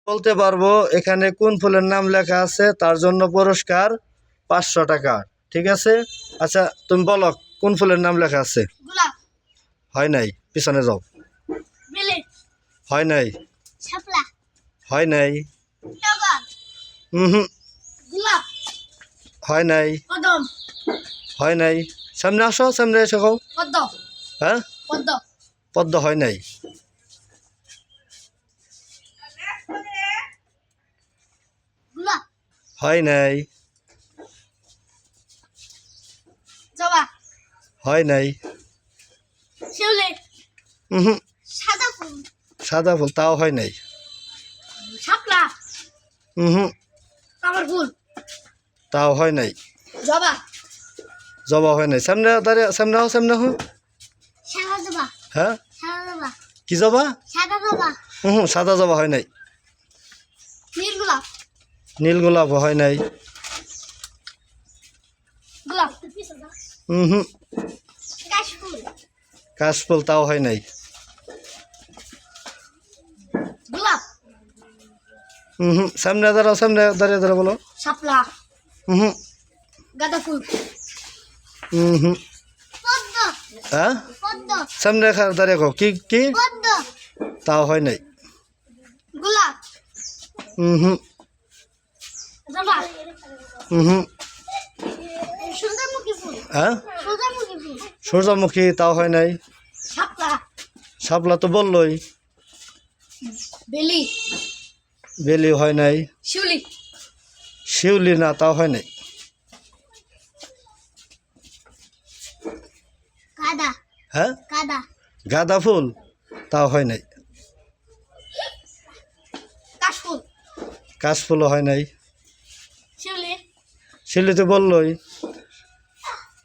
বলতে পারবো এখানে কোন ফুলের নাম লেখা আছে, তার জন্য পুরস্কার 500 টাকা। ঠিক আছে, আচ্ছা তুমি বলো কোন ফুলের নাম লেখা আছে। গোলাপ। হয় নাই, পিছনে যাও। বেলি। হয় নাই। শাপলা। হয় নাই। টগর। হুম। গোলাপ। হয় নাই। কদম। হয় নাই। সামনে আসো, সামনে এসে খাও। পদ্ম। হ্যাঁ, পদ্ম। পদ্ম হয় নাই। গোলাপ। হয় নাই। জবা। হয় নাই। শিউলি। হুম। সাদা ফুল। সাদা ফুল, তাও হয় নাই। শাপলা। হুম। কামার ফুল। তাও হয় নাই। জবা। জবা হয় নাই। সামনে দাঁড়িয়ে, সামনে হও, সামনে হও। সাদা জবা। হ্যাঁ, সাদা জবা। কি জবা? সাদা জবা। হুম, সাদা জবা হয় নাই। নীল গোলাপ। নীল গোলাপ হয় নাই। গোলাপ। হুম। কাশফুল। কাশফুল, তাও হয় নাই। গোলাপ। হুম, সামনে দাঁড়াও, সামনে দাঁড়িয়ে দাঁড়া বলো। শাপলা। হুম। গাঁদা ফুল। হুম। পদ্ম। হ্যাঁ, পদ্ম। সামনে দাঁড়িয়ে খাও। কি কি? পদ্ম। তাও হয় নাই। গোলাপ। হুম। জবা। হুম। সূর্যমুখী ফুল। হ্যাঁ, সূর্যমুখী ফুল। সূর্যমুখী, তাও হয় নাই। শাপলা। শাপলা তো বললোই। বেলি। বেলি হয় নাই। শিউলি। শিউলি, না তাও হয় নাই। গাঁদা। হ্যাঁ, গাঁদা। গাঁদা ফুল, তাও হয় নাই। কাশফুল। কাশফুলও হয় নাই। শিউলি। শিউলি তো বললোই।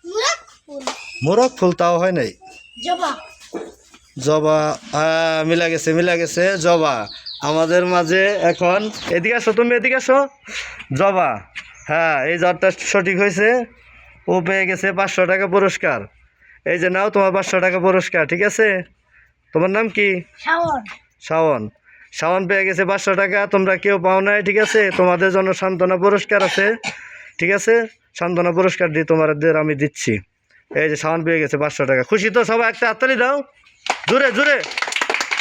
মুরাক ফুল। মোরগ ফুল, তাও হয় নাই। জবা। জবা, মিলা গেছে, মিলা গেছে। জবা আমাদের মাঝে এখন। এদিকে আসো, তুমি এদিকে আসো। জবা, হ্যাঁ, এই জবটা সঠিক হয়েছে। ও পেয়ে গেছে 500 টাকা পুরস্কার। এই যে নাও তোমার 500 টাকা পুরস্কার। ঠিক আছে, তোমার নাম কি? শাওন। শাওন। শাওন পেয়ে গেছে 500 টাকা। তোমরা কেউ পাও নাই। ঠিক আছে, তোমাদের জন্য সান্ত্বনা পুরস্কার আছে। ঠিক আছে, সান্ত্বনা পুরস্কার দিয়ে তোমাদের আমি দিচ্ছি। এই যে শাওন পেয়ে গেছে 500 টাকা। খুশি তো সবাই? একটা হাততালি দাও, জোরে জোরে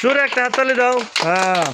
জোরে একটা হাততালি দাও। হ্যাঁ।